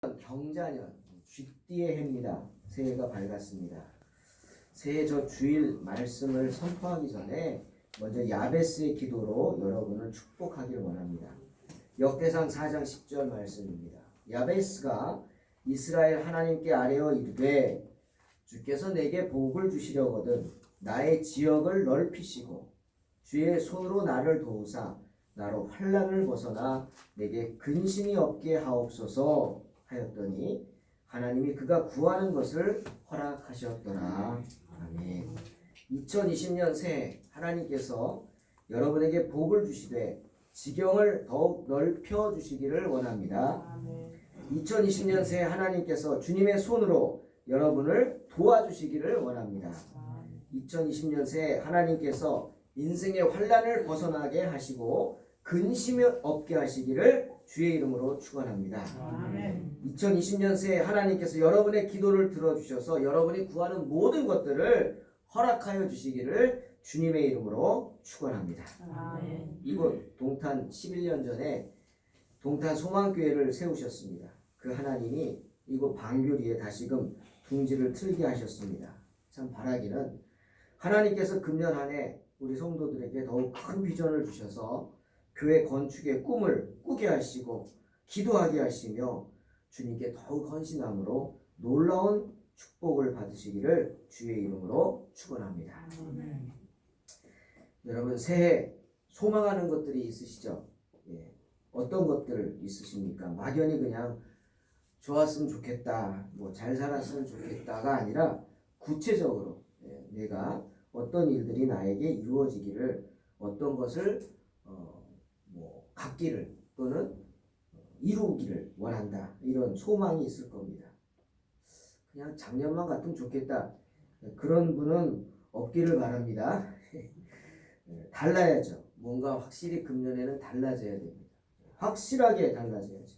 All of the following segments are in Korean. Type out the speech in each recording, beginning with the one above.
경자년 쥐띠의 해입니다. 새해가 밝았습니다. 새해 저 주일 말씀을 선포하기 전에 먼저 야베스의 기도로 여러분을 축복하기를 원합니다. 역대상 4장 10절 말씀입니다. 야베스가 이스라엘 하나님께 아뢰어 이르되 주께서 내게 복을 주시려거든 나의 지역을 넓히시고 주의 손으로 나를 도우사 나로 환난을 벗어나 내게 근심이 없게 하옵소서 하였더니 하나님이 그가 구하는 것을 허락하셨더라. 아멘. 2020년 새해 하나님께서 여러분에게 복을 주시되 지경을 더욱 넓혀 주시기를 원합니다. 2020년 새해 하나님께서 주님의 손으로 여러분을 도와주시기를 원합니다. 2020년 새해 하나님께서 인생의 환난을 벗어나게 하시고 근심이 없게 하시기를 주의 이름으로 축원합니다. 2020년 새해 하나님께서 여러분의 기도를 들어주셔서 여러분이 구하는 모든 것들을 허락하여 주시기를 주님의 이름으로 축원합니다. 이곳 동탄 11년 전에 동탄 소망교회를 세우셨습니다. 그 하나님이 이곳 방교리에 다시금 둥지를 틀게 하셨습니다. 참 바라기는 하나님께서 금년 한 해 우리 성도들에게 더욱 큰 비전을 주셔서 교회 건축의 꿈을 꾸게 하시고 기도하게 하시며 주님께 더욱 헌신함으로 놀라운 축복을 받으시기를 주의 이름으로 축원합니다. 여러분 새해 소망하는 것들이 있으시죠? 예. 어떤 것들 있으십니까? 막연히 그냥 좋았으면 좋겠다, 뭐 잘 살았으면 좋겠다가 아니라 구체적으로 내가 어떤 일들이 나에게 이루어지기를 어떤 것을 갖기를 또는 이루기를 원한다 이런 소망이 있을 겁니다. 그냥 작년만 같으면 좋겠다 그런 분은 없기를 바랍니다. 달라야죠. 뭔가 확실히 금년에는 달라져야 됩니다. 확실하게 달라져야죠.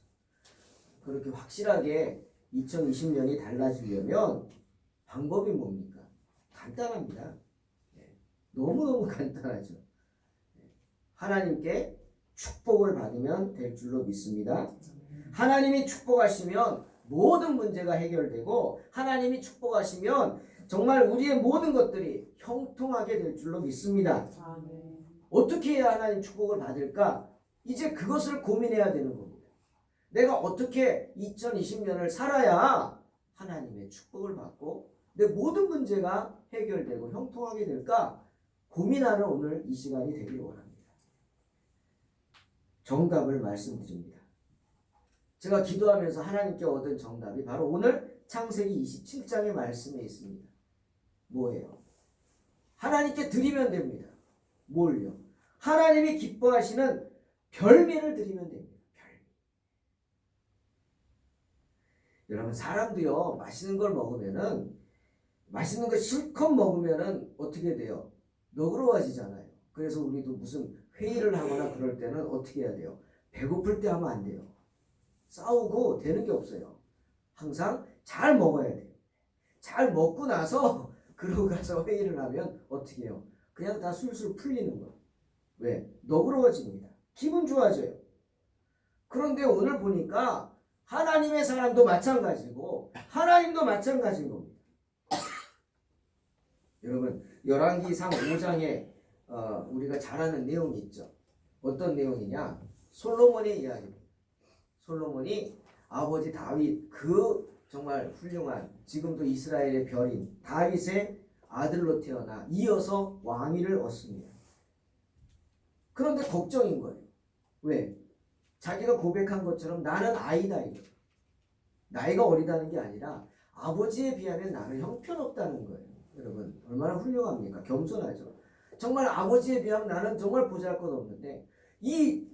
그렇게 확실하게 2020년이 달라지려면 방법이 뭡니까? 간단합니다. 너무너무 간단하죠. 하나님께 축복을 받으면 될 줄로 믿습니다. 하나님이 축복하시면 모든 문제가 해결되고 하나님이 축복하시면 정말 우리의 모든 것들이 형통하게 될 줄로 믿습니다. 어떻게 해야 하나님 축복을 받을까? 이제 그것을 고민해야 되는 겁니다. 내가 어떻게 2020년을 살아야 하나님의 축복을 받고 내 모든 문제가 해결되고 형통하게 될까? 고민하는 오늘 이 시간이 되길 원합니다. 정답을 말씀드립니다. 제가 기도하면서 하나님께 얻은 정답이 바로 오늘 창세기 27장의 말씀에 있습니다. 뭐예요? 하나님께 드리면 됩니다. 뭘요? 하나님이 기뻐하시는 별미를 드리면 됩니다. 별미. 여러분 사람도요 맛있는 걸 먹으면은 맛있는 거 실컷 먹으면은 어떻게 돼요? 너그러워지잖아요. 그래서 우리도 무슨 회의를 하거나 그럴 때는 어떻게 해야 돼요? 배고플 때 하면 안 돼요. 싸우고 되는 게 없어요. 항상 잘 먹어야 돼요. 잘 먹고 나서 그러고 가서 회의를 하면 어떻게 해요? 그냥 다 술술 풀리는 거예요. 왜? 너그러워집니다. 기분 좋아져요. 그런데 오늘 보니까 하나님의 사람도 마찬가지고 하나님도 마찬가지인 겁니다. 여러분 열왕기상 5장에 우리가 잘 아는 내용이 있죠. 어떤 내용이냐? 솔로몬의 이야기입니다. 솔로몬이 아버지 다윗 그 정말 훌륭한 지금도 이스라엘의 별인 다윗의 아들로 태어나 이어서 왕위를 얻습니다. 그런데 걱정인 거예요. 왜? 자기가 고백한 것처럼 나는 아이다. 나이가 어리다는 게 아니라 아버지에 비하면 나는 형편없다는 거예요. 여러분 얼마나 훌륭합니까? 겸손하죠. 정말 아버지에 비하면 나는 정말 보잘것없는데 이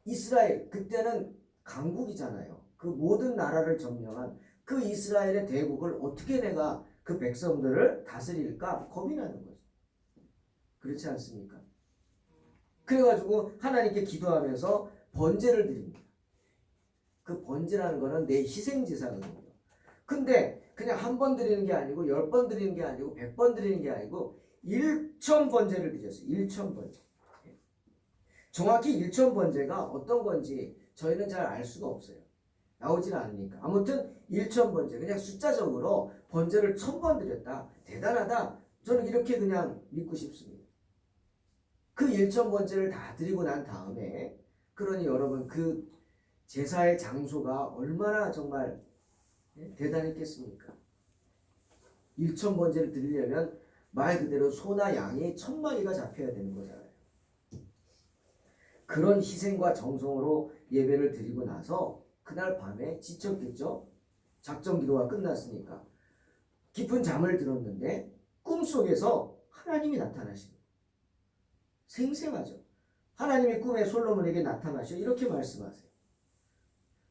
이스라엘 그때는 강국이잖아요. 그 모든 나라를 점령한 그 이스라엘의 대국을 어떻게 내가 그 백성들을 다스릴까 겁이 나는 거죠. 그렇지 않습니까? 그래가지고 하나님께 기도하면서 번제를 드립니다. 그 번제라는 거는 내 희생제사거든요. 근데 그냥 한 번 드리는 게 아니고 10번 드리는 게 아니고 100번 드리는 게 아니고 1,000번제를 드렸어요. 1,000번제. 정확히 1,000번제가 어떤 건지 저희는 잘 알 수가 없어요. 나오질 않으니까. 아무튼 1000번째. 그냥 숫자적으로 번제를 1000번 드렸다. 대단하다. 저는 이렇게 그냥 믿고 싶습니다. 그 1000번째를 다 드리고 난 다음에 그러니 여러분 그 제사의 장소가 얼마나 정말 대단했겠습니까? 1000번째를 드리려면 말 그대로 소나 양이 1000마리가 잡혀야 되는 거잖아요. 그런 희생과 정성으로 예배를 드리고 나서 그날 밤에 지쳤겠죠? 작전 기도가 끝났으니까 깊은 잠을 들었는데 꿈속에서 하나님이 나타나십니다. 생생하죠? 하나님이 꿈에 솔로몬에게 나타나셔 이렇게 말씀하세요.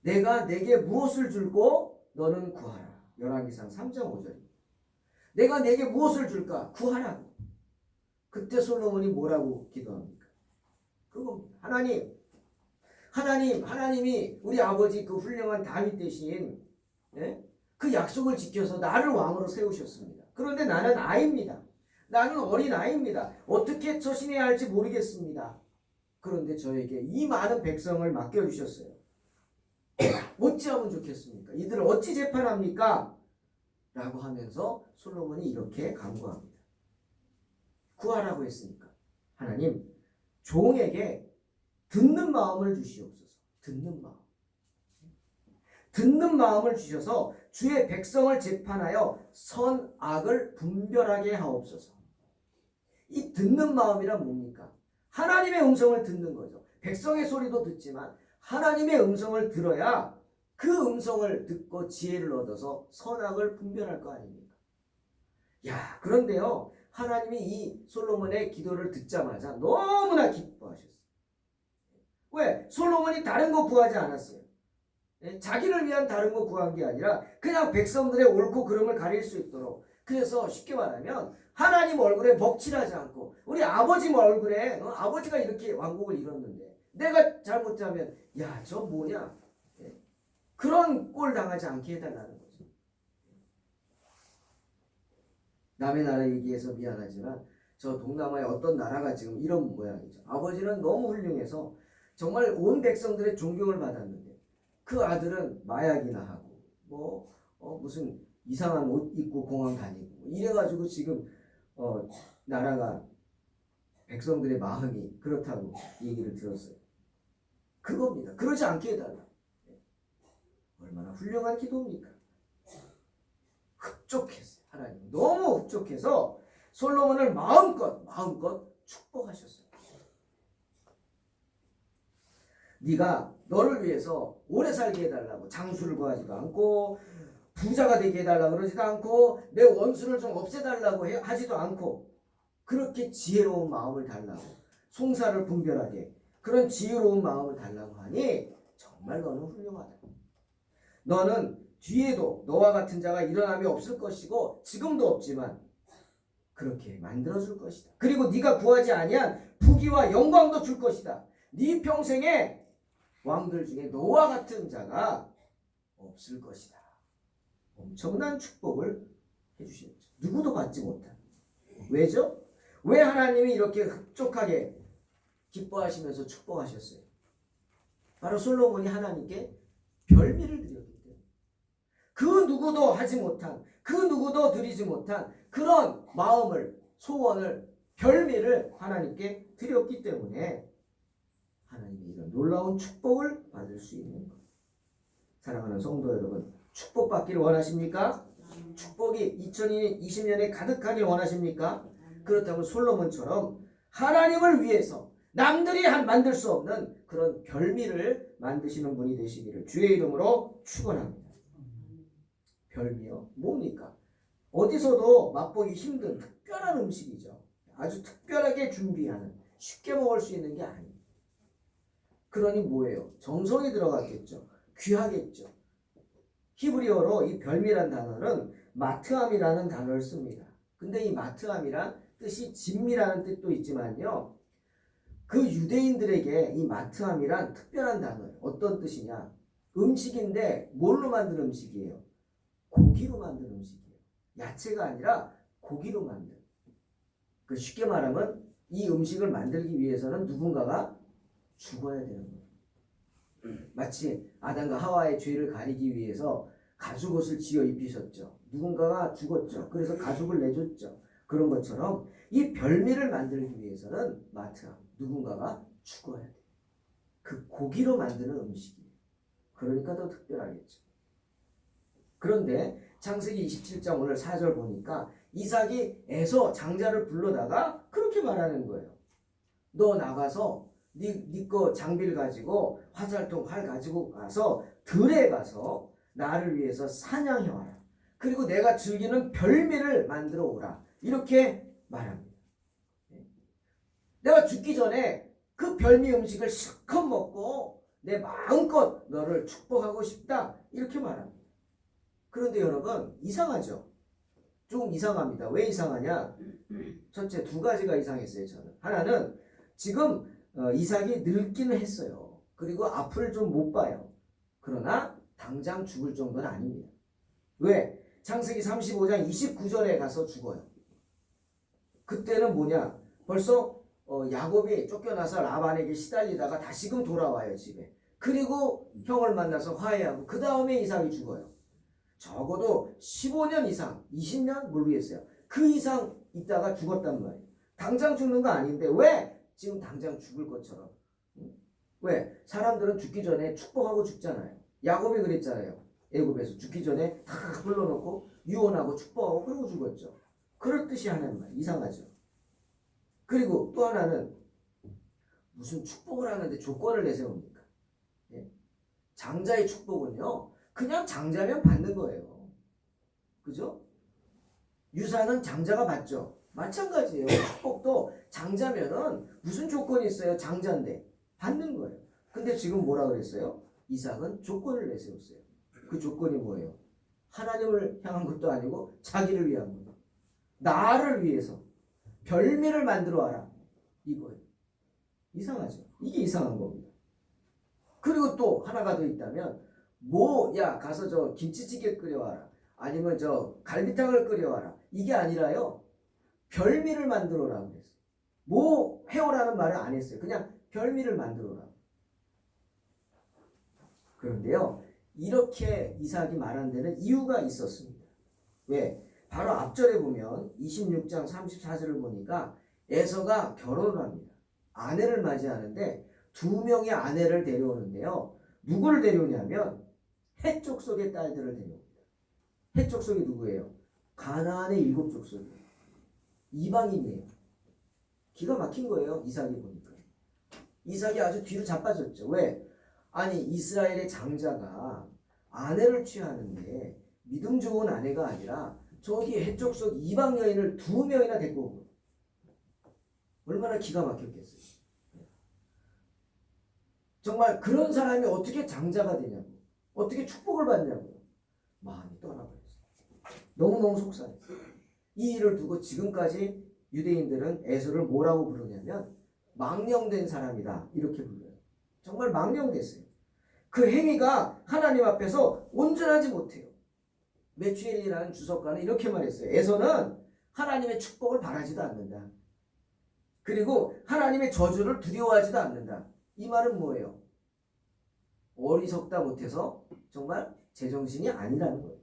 내가 내게 무엇을 줄고 너는 구하라. 열왕기상 3장 5절입니다. 내가 내게 무엇을 줄까? 구하라고. 그때 솔로몬이 뭐라고 기도합니까? 그겁니다. 하나님이 우리 아버지 그 훌륭한 다윗 대신 그 약속을 지켜서 나를 왕으로 세우셨습니다. 그런데 나는 아이입니다. 나는 어린 아이입니다. 어떻게 처신해야 할지 모르겠습니다. 그런데 저에게 이 많은 백성을 맡겨주셨어요. 어찌하면 좋겠습니까? 이들을 어찌 재판합니까? 라고 하면서 솔로몬이 이렇게 간구합니다. 구하라고 했으니까 하나님 종에게 듣는 마음을 주시옵소서. 듣는 마음을 주셔서 주의 백성을 재판하여 선악을 분별하게 하옵소서. 이 듣는 마음이란 뭡니까? 하나님의 음성을 듣는 거죠. 백성의 소리도 듣지만 하나님의 음성을 들어야 그 음성을 듣고 지혜를 얻어서 선악을 분별할 거 아닙니까? 야, 그런데요. 하나님이 이 솔로몬의 기도를 듣자마자 너무나 기뻐하셨어요. 왜? 솔로몬이 다른 거 구하지 않았어요. 자기를 위한 다른 거 구한 게 아니라 그냥 백성들의 옳고 그름을 가릴 수 있도록. 그래서 쉽게 말하면 하나님 얼굴에 먹칠하지 않고 우리 아버지 얼굴에 아버지가 이렇게 왕국을 이뤘는데 내가 잘못하면 야, 저 뭐냐? 그런 꼴 당하지 않게 해달라는 거죠. 남의 나라 얘기해서 미안하지만 저 동남아의 어떤 나라가 지금 이런 모양이죠. 아버지는 너무 훌륭해서 정말 온 백성들의 존경을 받았는데 그 아들은 마약이나 하고 무슨 이상한 옷 입고 공항 다니고 이래가지고 지금 나라가 백성들의 마음이 그렇다고 얘기를 들었어요. 그겁니다. 그러지 않게 해달라. 얼마나 훌륭한 기도입니까? 흡족했어요. 하나님 너무 흡족해서 솔로몬을 마음껏 축복하셨어요. 네가 너를 위해서 오래 살게 해달라고 장수를 구하지도 않고 부자가 되게 해달라고 그러지도 않고 내 원수를 좀 없애달라고 하지도 않고 그렇게 지혜로운 마음을 달라고 송사를 분별하게 그런 지혜로운 마음을 달라고 하니 정말 너는 훌륭하다. 너는 뒤에도 너와 같은 자가 일어남이 없을 것이고 지금도 없지만 그렇게 만들어줄 것이다. 그리고 네가 구하지 아니한 부귀와 영광도 줄 것이다. 네 평생에 왕들 중에 너와 같은 자가 없을 것이다. 엄청난 축복을 해주셨죠. 누구도 받지 못한. 왜죠? 왜 하나님이 이렇게 흡족하게 기뻐하시면서 축복하셨어요? 바로 솔로몬이 하나님께 별미를 드렸기 때문에 그 누구도 하지 못한 그 누구도 드리지 못한 그런 마음을 소원을 별미를 하나님께 드렸기 때문에 하나님이 이런 놀라운 축복을 받을 수 있는 것. 사랑하는 성도 여러분, 축복받기를 원하십니까? 축복이 2020년에 가득하길 원하십니까? 그렇다면 솔로몬처럼 하나님을 위해서 남들이 만들 수 없는 그런 별미를 만드시는 분이 되시기를 주의 이름으로 축원합니다. 별미요? 뭡니까? 어디서도 맛보기 힘든 특별한 음식이죠. 아주 특별하게 준비하는 쉽게 먹을 수 있는 게 아니에요. 그러니 뭐예요? 정성이 들어갔겠죠. 귀하겠죠. 히브리어로 이 별미란 단어는 마트함이라는 단어를 씁니다. 근데 이 마트함이란 뜻이 진미라는 뜻도 있지만요. 그 유대인들에게 이 마트함이란 특별한 단어예요. 어떤 뜻이냐? 음식인데 뭘로 만든 음식이에요? 고기로 만든 음식이에요. 야채가 아니라 고기로 만든. 그 쉽게 말하면 이 음식을 만들기 위해서는 누군가가 죽어야 되는 거예요. 마치 아담과 하와의 죄를 가리기 위해서 가죽옷을 지어 입히셨죠. 누군가가 죽었죠. 그래서 가죽을 내줬죠. 그런 것처럼 이 별미를 만들기 위해서는 마트야 누군가가 죽어야 돼. 그 고기로 만드는 음식이에요. 그러니까 더 특별하겠죠. 그런데 창세기 27장 오늘 4절 보니까 이삭이 에서 장자를 불러다가 그렇게 말하는 거예요. 너 나가서 네 거 장비를 가지고 화살통 활 가지고 가서 들에 가서 나를 위해서 사냥해 와라. 그리고 내가 즐기는 별미를 만들어 오라. 이렇게 말합니다. 내가 죽기 전에 그 별미 음식을 실컷 먹고 내 마음껏 너를 축복하고 싶다. 이렇게 말합니다. 그런데 여러분 이상하죠? 좀 이상합니다. 왜 이상하냐? 첫째 두 가지가 이상했어요. 저는 하나는 지금 이삭이 늙기는 했어요. 그리고 앞을 좀 못 봐요. 그러나 당장 죽을 정도는 아닙니다. 왜? 창세기 35장 29절에 가서 죽어요. 그때는 뭐냐? 벌써 야곱이 쫓겨나서 라반에게 시달리다가 다시금 돌아와요 집에. 그리고 형을 만나서 화해하고 그 다음에 이삭이 죽어요. 적어도 15년 이상, 20년 모르겠어요. 그 이상 있다가 죽었단 말이에요. 당장 죽는 거 아닌데 왜 지금 당장 죽을 것처럼? 왜? 사람들은 죽기 전에 축복하고 죽잖아요. 야곱이 그랬잖아요. 애굽에서 죽기 전에 다 불러놓고 유언하고 축복하고 그러고 죽었죠. 그럴 듯이 하는 말. 이상하죠. 그리고 또 하나는 무슨 축복을 하는데 조건을 내세웁니까? 예? 장자의 축복은요. 그냥 장자면 받는 거예요. 그죠? 유산은 장자가 받죠. 마찬가지예요. 축복도 장자면은 무슨 조건이 있어요? 장자인데 받는 거예요. 근데 지금 뭐라 그랬어요? 이삭은 조건을 내세웠어요. 그 조건이 뭐예요? 하나님을 향한 것도 아니고 자기를 위한 거예요. 나를 위해서 별미를 만들어 와라. 이거예요. 이상하죠? 이게 이상한 겁니다. 그리고 또 하나가 더 있다면 야 가서 저 김치찌개 끓여와라. 아니면 저 갈비탕을 끓여와라. 이게 아니라요. 별미를 만들어라 그랬어요. 뭐 해오라는 말을 안 했어요. 그냥 별미를 만들어라. 그런데요. 이렇게 이삭이 말한 데는 이유가 있었습니다. 왜? 바로 앞절에 보면 26장 34절을 보니까 에서가 결혼을 합니다. 아내를 맞이하는데 두 명의 아내를 데려오는데요. 누구를 데려오냐면 헷 족속의 딸들을 데려옵니다. 헷 족속이 누구예요? 가나안의 7 족속이에요. 이방인이에요. 기가 막힌 거예요. 이삭이 보니까. 이삭이 아주 뒤로 자빠졌죠. 왜? 아니 이스라엘의 장자가 아내를 취하는데 믿음 좋은 아내가 아니라 저기 헷 족속 이방 여인을 2명이나 데리고 오고 얼마나 기가 막혔겠어요. 정말 그런 사람이 어떻게 장자가 되냐고. 어떻게 축복을 받냐고. 마음이 떠나버렸어요. 너무너무 속상했어요. 이 일을 두고 지금까지 유대인들은 에서를 뭐라고 부르냐면 망령된 사람이다. 이렇게 불러요. 정말 망령됐어요. 그 행위가 하나님 앞에서 온전하지 못해요. 메추엘이라는 주석가는 이렇게 말했어요. 에서는 하나님의 축복을 바라지도 않는다. 그리고 하나님의 저주를 두려워하지도 않는다. 이 말은 뭐예요? 어리석다 못해서 정말 제정신이 아니라는 거예요.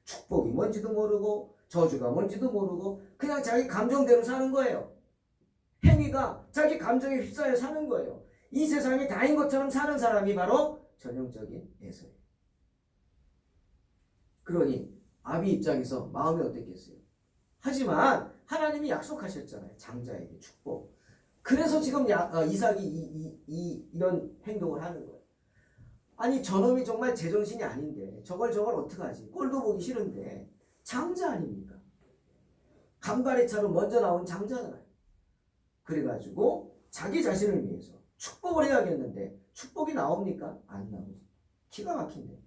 축복이 뭔지도 모르고 저주가 뭔지도 모르고 그냥 자기 감정대로 사는 거예요. 행위가 자기 감정에 휩싸여 사는 거예요. 이 세상이 다인 것처럼 사는 사람이 바로 전형적인 에서예요. 그러니 아비 입장에서 마음이 어땠겠어요? 하지만 하나님이 약속하셨잖아요. 장자에게 축복. 그래서 지금 이삭이 이런 행동을 하는 거예요. 아니 저놈이 정말 제정신이 아닌데 저걸 어떡하지? 꼴도 보기 싫은데 장자 아닙니까? 간발의 차로 먼저 나온 장자잖아요. 그래가지고 자기 자신을 위해서 축복을 해야겠는데 축복이 나옵니까? 안 나오죠. 기가 막힌데.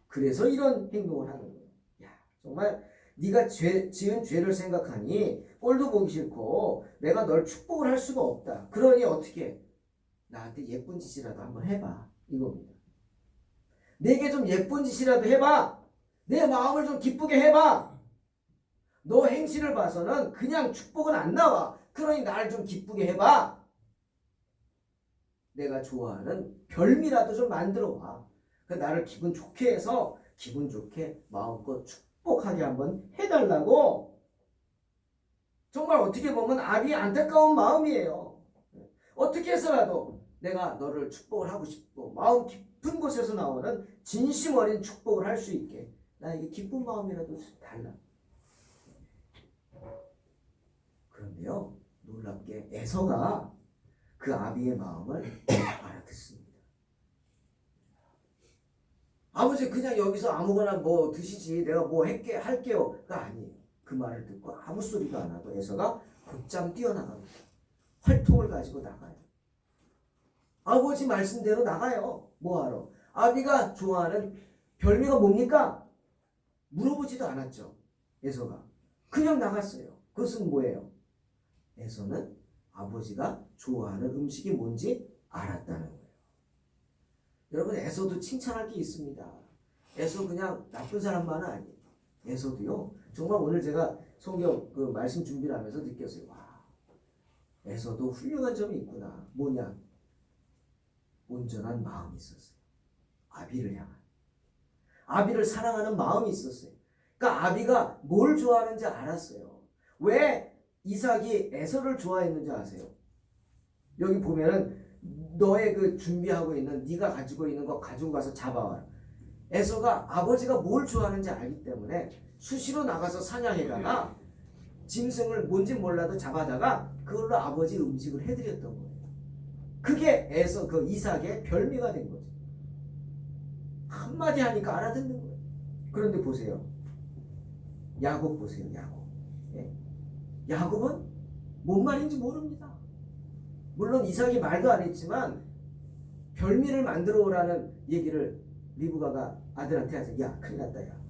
그래서 이런 행동을 하는 거예요. 야, 정말 네가 지은 죄를 생각하니 꼴도 보기 싫고 내가 널 축복을 할 수가 없다. 그러니 어떻게 나한테 예쁜 짓이라도 한번 해봐. 이겁니다. 내게 좀 예쁜 짓이라도 해봐. 내 마음을 좀 기쁘게 해봐. 너 행실을 봐서는 그냥 축복은 안 나와. 그러니 나를 좀 기쁘게 해봐. 내가 좋아하는 별미라도 좀 만들어 와. 나를 기분 좋게 해서 기분 좋게 마음껏 축복하게 한번 해달라고. 정말 어떻게 보면 아비의 안타까운 마음이에요. 어떻게 해서라도 내가 너를 축복을 하고 싶고 마음 깊은 곳에서 나오는 진심 어린 축복을 할 수 있게 나에게 기쁜 마음이라도 달라. 그런데요, 놀랍게 에서가 그 아비의 마음을 알아듣습니다. 아버지 그냥 여기서 아무거나 뭐 드시지 내가 뭐 할게요가 아니에요. 그 말을 듣고 아무 소리도 안 하고 에서가 곧장 뛰어나갑니다. 활통을 가지고 나가요. 아버지 말씀대로 나가요. 뭐하러? 아비가 좋아하는 별미가 뭡니까? 물어보지도 않았죠. 에서가 그냥 나갔어요. 그것은 뭐예요? 에서는 아버지가 좋아하는 음식이 뭔지 알았다는 거예요. 여러분, 에서도 칭찬할 게 있습니다. 에서 그냥 나쁜 사람만은 아니에요. 에서도요, 정말 오늘 제가 성경 그 말씀 준비를 하면서 느꼈어요. 와, 에서도 훌륭한 점이 있구나. 뭐냐? 온전한 마음이 있었어요. 아비를 향한. 아비를 사랑하는 마음이 있었어요. 그러니까 아비가 뭘 좋아하는지 알았어요. 왜 이삭이 에서를 좋아했는지 아세요? 여기 보면은 너의 그 준비하고 있는 네가 가지고 있는 거 가지고 가서 잡아와라. 에서가 아버지가 뭘 좋아하는지 알기 때문에 수시로 나가서 사냥해다가 짐승을 뭔지 몰라도 잡아다가 그걸로 아버지 음식을 해드렸던 거예요. 그게 에서 그 이삭의 별미가 된 거죠. 한마디 하니까 알아듣는 거예요. 그런데 보세요. 야곱 보세요. 야곱. 예? 야곱은 뭔 말인지 모릅니다. 물론 이삭이 말도 안 했지만 별미를 만들어 오라는 얘기를 리브가가 아들한테 하죠. 야, 큰일 났다, 야.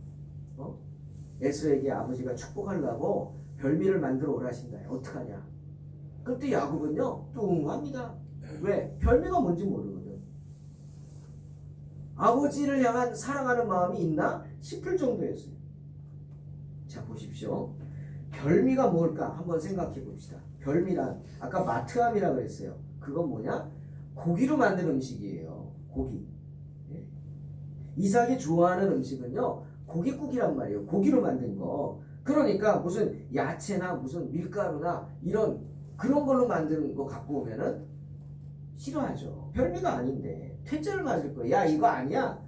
에서에게 아버지가 축복하려고 별미를 만들어 오라 하신다. 어떡하냐. 그때 야곱은요, 뚱합니다. 왜? 별미가 뭔지 모르거든. 아버지를 향한 사랑하는 마음이 있나 싶을 정도였어요. 자, 보십시오. 별미가 뭘까 한번 생각해 봅시다. 별미란 아까 마트함이라 그랬어요. 그건 뭐냐? 고기로 만든 음식이에요. 고기. 예. 이삭이 좋아하는 음식은요, 고깃국이란 말이에요. 고기로 만든 거. 그러니까 무슨 야채나 무슨 밀가루나 이런 그런 걸로 만드는 거 갖고 오면은 싫어하죠. 별미가 아닌데 퇴짜를 맞을 거야. 야, 이거 아니야.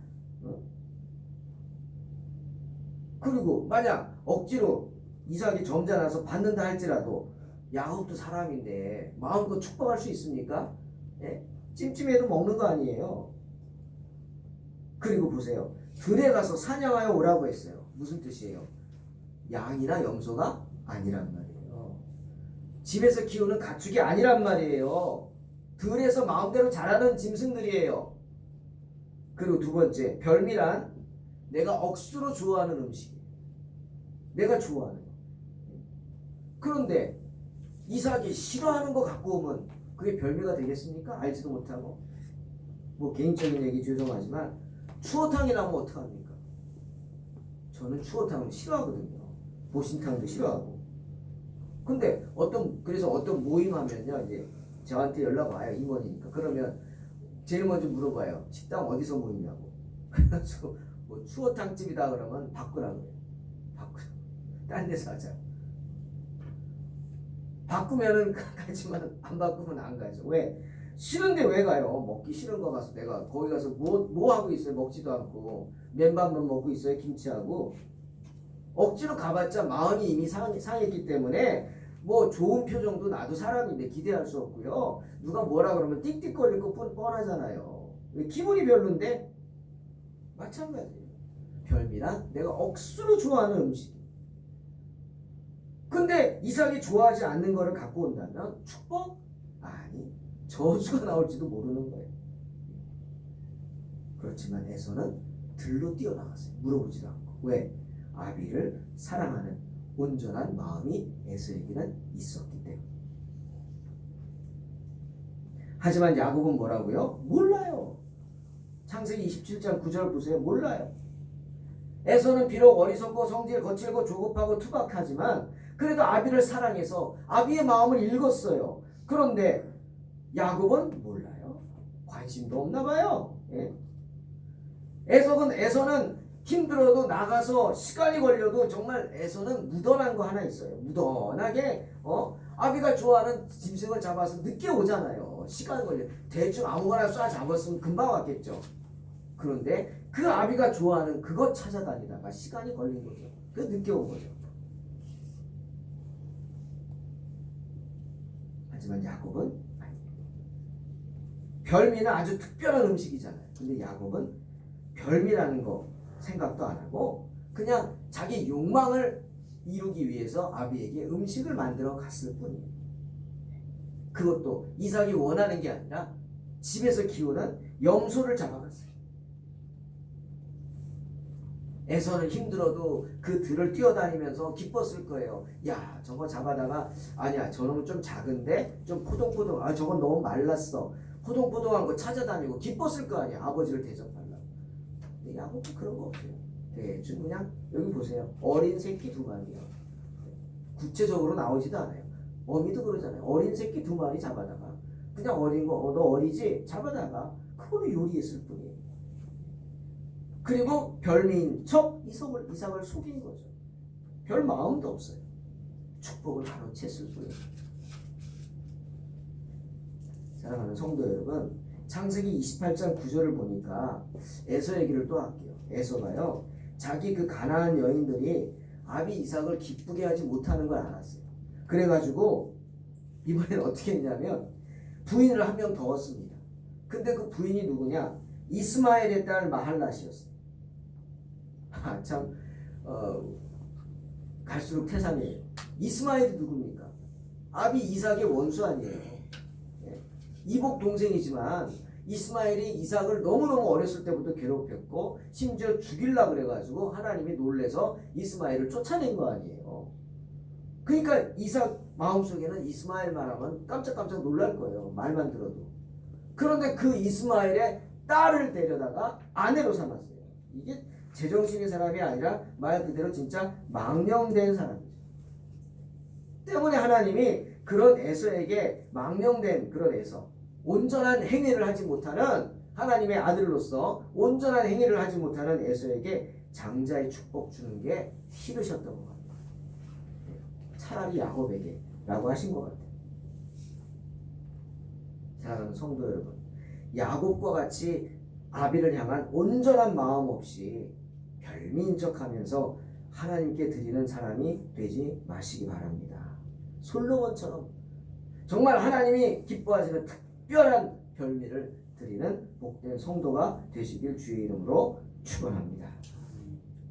그리고 만약 억지로 이삭이 점잖아서 받는다 할지라도 야곱도 사람인데 마음껏 축복할 수 있습니까? 예? 찜찜해도 먹는 거 아니에요. 그리고 보세요. 들에 가서 사냥하여 오라고 했어요. 무슨 뜻이에요? 양이나 염소가 아니란 말이에요. 집에서 키우는 가축이 아니란 말이에요. 들에서 마음대로 자라는 짐승들이에요. 그리고 두 번째, 별미란 내가 억수로 좋아하는 음식이에요. 내가 좋아하는 거. 그런데 이삭이 싫어하는 거 갖고 오면 그게 별미가 되겠습니까? 알지도 못하고. 뭐 개인적인 얘기 죄송하지만 추어탕이 나면 어떡합니까? 저는 추어탕을 싫어하거든요. 보신탕도 싫어하고. 근데 그래서 어떤 모임 하면요, 이제 저한테 연락 와요. 임원이니까. 그러면 제일 먼저 물어봐요. 식당 어디서 모이냐고. 그래가지고 뭐 추어탕집이다 그러면 바꾸라 그래요. 바꾸라. 딴 데서 하자. 바꾸면은 가지만 안 바꾸면 안 가죠. 왜? 싫은데 왜 가요? 먹기 싫은 거 가서 내가 거기 가서 뭐 하고 있어요? 먹지도 않고 맨밥만 먹고 있어요. 김치하고. 억지로 가봤자 마음이 이미 상했기 때문에 뭐 좋은 표정도 나도 사람인데 기대할 수 없고요. 누가 뭐라 그러면 띡띡거릴 거 뻔하잖아요. 기분이 별론데? 마찬가지예요. 별미란 내가 억수로 좋아하는 음식. 근데 이삭이 좋아하지 않는 거를 갖고 온다면 축복? 아니, 저주가 나올지도 모르는 거예요. 그렇지만 에서는 들로 뛰어나갔어요. 물어보지도 않고. 왜? 아비를 사랑하는 온전한 마음이 에서에게는 있었기 때문에. 하지만 야곱은 뭐라고요? 몰라요. 창세기 27장 9절 보세요. 몰라요. 에서는 비록 어리석고 성질 거칠고 조급하고 투박하지만 그래도 아비를 사랑해서 아비의 마음을 읽었어요. 그런데 야곱은 몰라요. 관심도 없나 봐요. 예? 에서는 힘들어도 나가서 시간이 걸려도 정말 에서는 무던한 거 하나 있어요. 무던하게 아비가 좋아하는 짐승을 잡아서 늦게 오잖아요. 시간 걸려. 대충 아무거나 쏴 잡았으면 금방 왔겠죠. 그런데 그 아비가 좋아하는 그것 찾아다니다가 시간이 걸린 거죠. 그 늦게 온 거죠. 하지만 야곱은 별미는 아주 특별한 음식이잖아요. 근데 야곱은 별미라는 거 생각도 안 하고 그냥 자기 욕망을 이루기 위해서 아비에게 음식을 만들어 갔을 뿐이에요. 그것도 이삭이 원하는 게 아니라 집에서 키우는 염소를 잡아갔어요. 에서는 힘들어도 그 들을 뛰어다니면서 기뻤을 거예요. 야, 저거 잡아다가 아니야, 저놈은 좀 작은데 좀 포동포동. 아, 저건 너무 말랐어. 포동포동한 거 찾아다니고 기뻤을 거 아니야. 아버지를 대접하려고. 근데 야곱은 그런 거 없어요. 대충 그냥 여기 보세요. 어린 새끼 2마리요. 구체적으로 나오지도 않아요. 어미도 그러잖아요. 어린 새끼 2마리 잡아다가 그냥 어린 거, 너 어리지? 잡아다가 그걸로 요리했을 뿐이에요. 그리고 별미인 척 이삭을 속인 거죠. 별 마음도 없어요. 축복을 가로챘을 뿐이에요. 사랑하는 성도 여러분, 창세기 28장 9절을 보니까 에서 얘기를 또 할게요. 에서가요, 자기 그 가나안 여인들이 아비 이삭을 기쁘게 하지 못하는 걸 알았어요. 그래가지고 이번엔 어떻게 했냐면 부인을 한 명 더 얻습니다. 근데 그 부인이 누구냐? 이스마엘의 딸 마할랏이었어요. 참 갈수록 태산이에요. 이스마엘이 누굽니까? 아비 이삭의 원수 아니에요. 예. 이복 동생이지만 이스마엘이 이삭을 너무너무 어렸을 때부터 괴롭혔고 심지어 죽이려고 그래가지고 하나님이 놀래서 이스마엘을 쫓아낸 거 아니에요. 그러니까 이삭 마음속에는 이스마엘만 하면 깜짝깜짝 놀랄 거예요. 말만 들어도. 그런데 그 이스마엘의 딸을 데려다가 아내로 삼았어요. 이게 제정신인 사람이 아니라 말 그대로 진짜 망령된 사람이죠. 때문에 하나님이 그런 에서에게 망령된 그런 에서, 온전한 행위를 하지 못하는 하나님의 아들로서 온전한 행위를 하지 못하는 에서에게 장자의 축복 주는 게 싫으셨던 것 같아요. 차라리 야곱에게 라고 하신 것 같아요. 사랑하는 성도 여러분, 야곱과 같이 아비를 향한 온전한 마음 없이 별미인 척하면서 하나님께 드리는 사람이 되지 마시기 바랍니다. 솔로몬처럼 정말 하나님이 기뻐하시는 특별한 별미를 드리는 복된 성도가 되시길 주의 이름으로 축원합니다.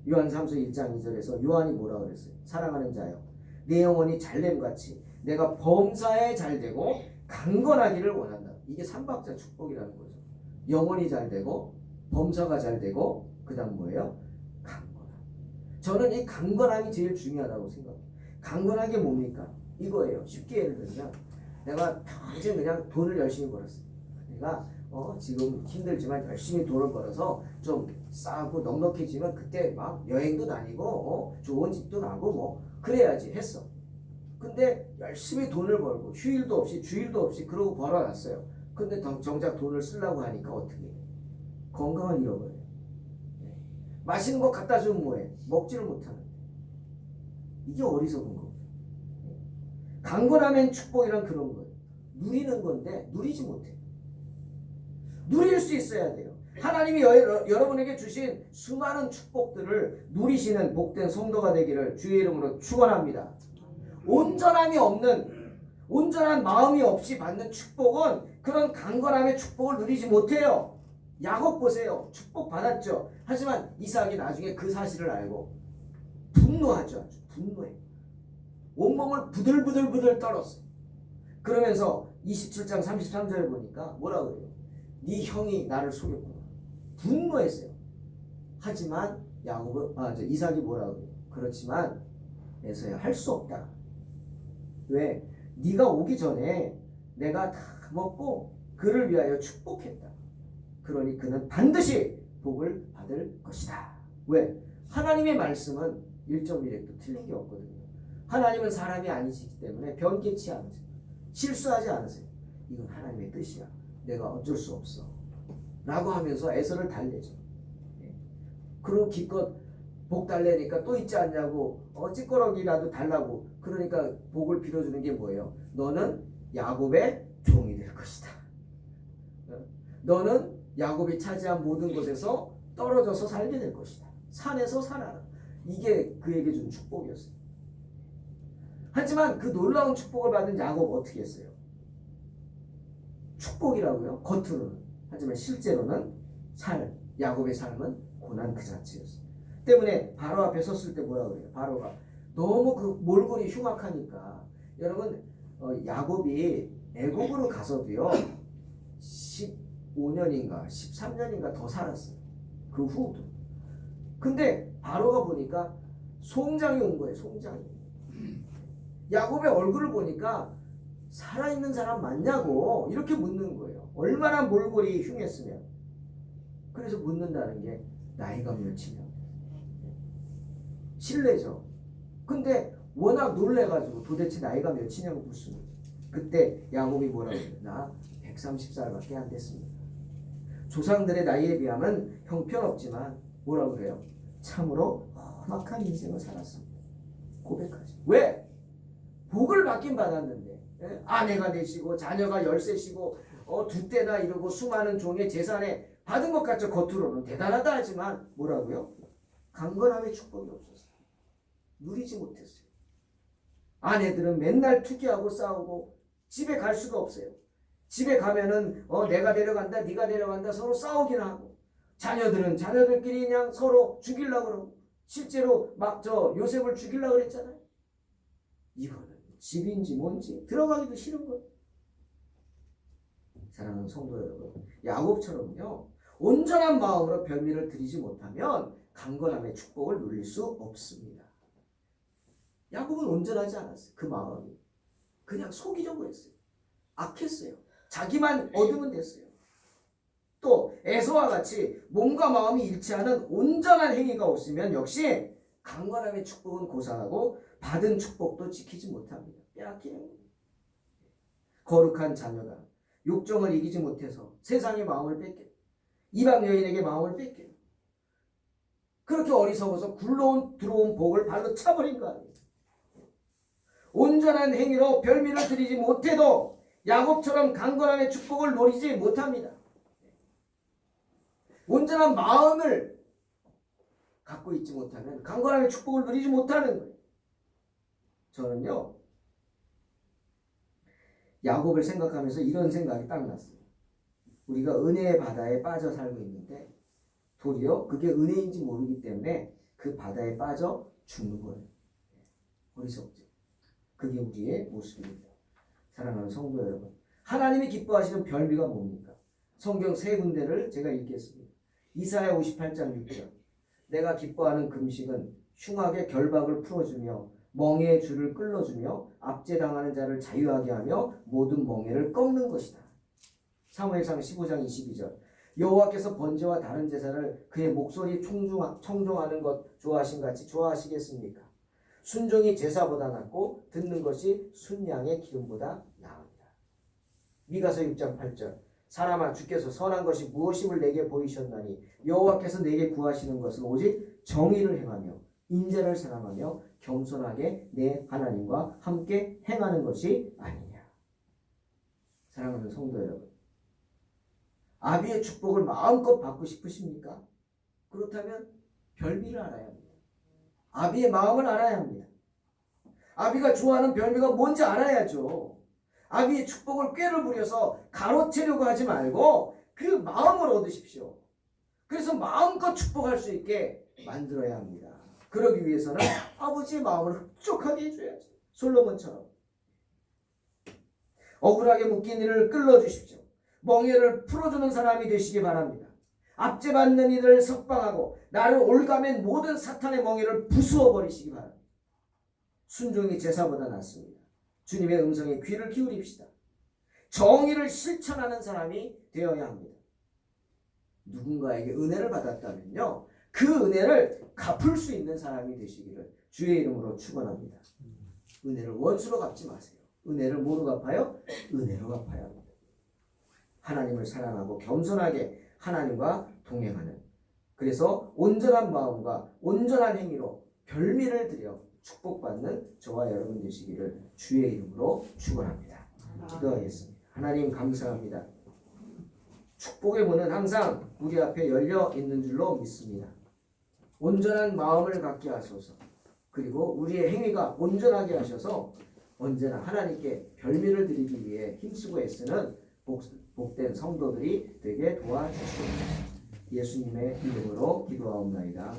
요한 3서 1장 2절에서 요한이 뭐라 그랬어요? 사랑하는 자여, 내 영혼이 잘됨같이 내가 범사에 잘되고 강건하기를 원한다. 이게 삼박자 축복이라는 거죠. 영혼이 잘되고 범사가 잘되고 그 다음 뭐예요? 강건함. 저는 이 강건함이 제일 중요하다고 생각해요. 강건한 게 뭡니까? 이거예요. 쉽게 예를 들면 내가 평생 그냥 돈을 열심히 벌었어요. 내가 지금 힘들지만 열심히 돈을 벌어서 좀 싸고 넉넉해지면 그때 막 여행도 다니고 좋은 집도 가고 뭐 그래야지 했어. 근데 열심히 돈을 벌고 휴일도 없이 주일도 없이 그러고 벌어놨어요. 근데 정작 돈을 쓰려고 하니까 어떻게 해? 건강을 잃어버려요. 네. 맛있는 거 갖다 주면 뭐해? 먹지를 못하는. 이게 어리석은 거예요. 네. 강건함엔 축복이란 그런 거예요. 누리는 건데 누리지 못해. 누릴 수 있어야 돼요. 하나님이 여러분에게 주신 수많은 축복들을 누리시는 복된 성도가 되기를 주의 이름으로 축원합니다. 온전함이 없는, 온전한 마음이 없이 받는 축복은 그런 강건함의 축복을 누리지 못해요. 야곱 보세요. 축복 받았죠. 하지만 이삭이 나중에 그 사실을 알고 분노하죠. 아주 분노해. 온몸을 부들부들 떨었어요. 그러면서 27장 33절에 보니까 뭐라 그래요? 네 형이 나를 속였구나. 분노했어요. 하지만 이삭이 뭐라 그래요? 그렇지만 에서야 할 수 없다. 왜? 네가 오기 전에 내가 다 먹고 그를 위하여 축복했다. 그러니 그는 반드시 복을 받을 것이다. 왜? 하나님의 말씀은 1.1획도 틀린 게 없거든요. 하나님은 사람이 아니시기 때문에 변개치 않으세요. 실수하지 않으세요. 이건 하나님의 뜻이야. 내가 어쩔 수 없어. 라고 하면서 애서를 달래죠. 그리고 기껏 복 달래니까 또 있지 않냐고 찌꺼러기라도 달라고 그러니까 복을 빌어주는 게 뭐예요? 너는 야곱의 종이 될 것이다. 너는 야곱이 차지한 모든 곳에서 떨어져서 살게 될 것이다. 산에서 살아라. 이게 그에게 준 축복이었어요. 하지만 그 놀라운 축복을 받은 야곱 어떻게 했어요? 축복이라고요? 겉으로는. 하지만 실제로는 야곱의 삶은 고난 그 자체였어요. 때문에 바로 앞에 섰을 때 뭐라 그래요? 바로가 너무 그 몰골이 흉악하니까 여러분 야곱이 애굽으로 가서도요 15년인가 13년인가 더 살았어요. 그 후도. 근데 바로가 보니까 송장이 온 거예요. 송장이. 야곱의 얼굴을 보니까 살아있는 사람 맞냐고 이렇게 묻는 거예요. 얼마나 몰골이 흉했으면. 그래서 묻는다는 게 나이가 몇이냐. 실례죠. 근데 워낙 놀래가지고 도대체 나이가 몇이냐고 묻습니다. 그때 야곱이 뭐라고 해요? 나 130살밖에 안 됐습니다. 조상들의 나이에 비하면 형편없지만 뭐라고 그래요? 참으로 험악한 인생을 살았습니다. 고백하죠. 왜? 복을 받긴 받았는데 아내가 되시고 자녀가 13이고 두 때나 이러고 수많은 종의 재산에 받은 것 같죠. 겉으로는 대단하다 하지만 뭐라고요? 강건함의 축복이 없었어요. 누리지 못했어요. 아내들은 맨날 투기하고 싸우고 집에 갈 수가 없어요. 집에 가면은 내가 데려간다 네가 데려간다 서로 싸우긴 하고 자녀들은 자녀들끼리 그냥 서로 죽이려고 그러고 실제로 막 요셉을 죽이려고 그랬잖아요. 이거는 집인지 뭔지 들어가기도 싫은 거예요. 사랑하는 성도 여러분, 야곱처럼요 온전한 마음으로 별미를 드리지 못하면 강건함의 축복을 누릴 수 없습니다. 야곱은 온전하지 않았어요. 그 마음이 그냥 속이려고 했어요. 악했어요. 자기만 얻으면 됐어요. 또 에서와 같이 몸과 마음이 일치하는 온전한 행위가 없으면 역시 강건함의 축복은 고사하고 받은 축복도 지키지 못합니다. 빼앗기는 겁니다. 거룩한 자녀가 욕정을 이기지 못해서 세상의 마음을 뺏겨요. 이방 여인에게 마음을 뺏겨요. 그렇게 어리석어서 들어온 복을 발로 차버린 거 아니에요. 온전한 행위로 별미를 드리지 못해도 야곱처럼 강건함의 축복을 누리지 못합니다. 온전한 마음을 갖고 있지 못하면 강건함의 축복을 누리지 못하는 거예요. 저는요 야곱을 생각하면서 이런 생각이 딱 났어요. 우리가 은혜의 바다에 빠져 살고 있는데 도리어 그게 은혜인지 모르기 때문에 그 바다에 빠져 죽는 거예요. 어리석죠. 그게 우리의 모습입니다. 사랑하는 성도 여러분, 하나님이 기뻐하시는 별미가 뭡니까? 성경 세 군데를 제가 읽겠습니다. 이사야 58장 6절. 내가 기뻐하는 금식은 흉악의 결박을 풀어주며 멍에의 줄을 끌어주며 압제당하는 자를 자유하게 하며 모든 멍에를 꺾는 것이다. 사무엘상 15장 22절. 여호와께서 번제와 다른 제사를 그의 목소리 청종하는 것 좋아하신 같이 좋아하시겠습니까? 순종이 제사보다 낫고 듣는 것이 순양의 기름보다 나으니라. 미가서 6장 8절. 사람아 주께서 선한 것이 무엇임을 내게 보이셨나니 여호와께서 내게 구하시는 것은 오직 정의를 행하며 인자를 사랑하며 겸손하게 내 하나님과 함께 행하는 것이 아니냐. 사랑하는 성도 여러분, 아비의 축복을 마음껏 받고 싶으십니까? 그렇다면 별미를 알아야 합니다. 아비의 마음을 알아야 합니다. 아비가 좋아하는 별미가 뭔지 알아야죠. 아비의 축복을 꾀를 부려서 가로채려고 하지 말고 그 마음을 얻으십시오. 그래서 마음껏 축복할 수 있게 만들어야 합니다. 그러기 위해서는 아버지의 마음을 흡족하게 해줘야죠. 솔로몬처럼. 억울하게 묶인 이를 끌어주십시오. 멍에를 풀어주는 사람이 되시기 바랍니다. 압제받는 이를 석방하고 나를 올가맨 모든 사탄의 멍에를 부수어 버리시기 바랍니다. 순종이 제사보다 낫습니다. 주님의 음성에 귀를 기울입시다. 정의를 실천하는 사람이 되어야 합니다. 누군가에게 은혜를 받았다면요, 그 은혜를 갚을 수 있는 사람이 되시기를 주의 이름으로 축원합니다. 은혜를 원수로 갚지 마세요. 은혜를 뭐로 갚아요? 은혜로 갚아야 합니다. 하나님을 사랑하고 겸손하게 하나님과 동행하는, 그래서 온전한 마음과 온전한 행위로 별미를 드려 축복받는 저와 여러분 되시기를 주의 이름으로 축원합니다. 기도하겠습니다. 하나님 감사합니다. 축복의 문은 항상 우리 앞에 열려 있는 줄로 믿습니다. 온전한 마음을 갖게 하소서. 그리고 우리의 행위가 온전하게 하셔서 언제나 하나님께 별미를 드리기 위해 힘쓰고 애쓰는 복된 성도들이 되게 도와주시옵소서. 예수님의 이름으로 기도하옵나이다.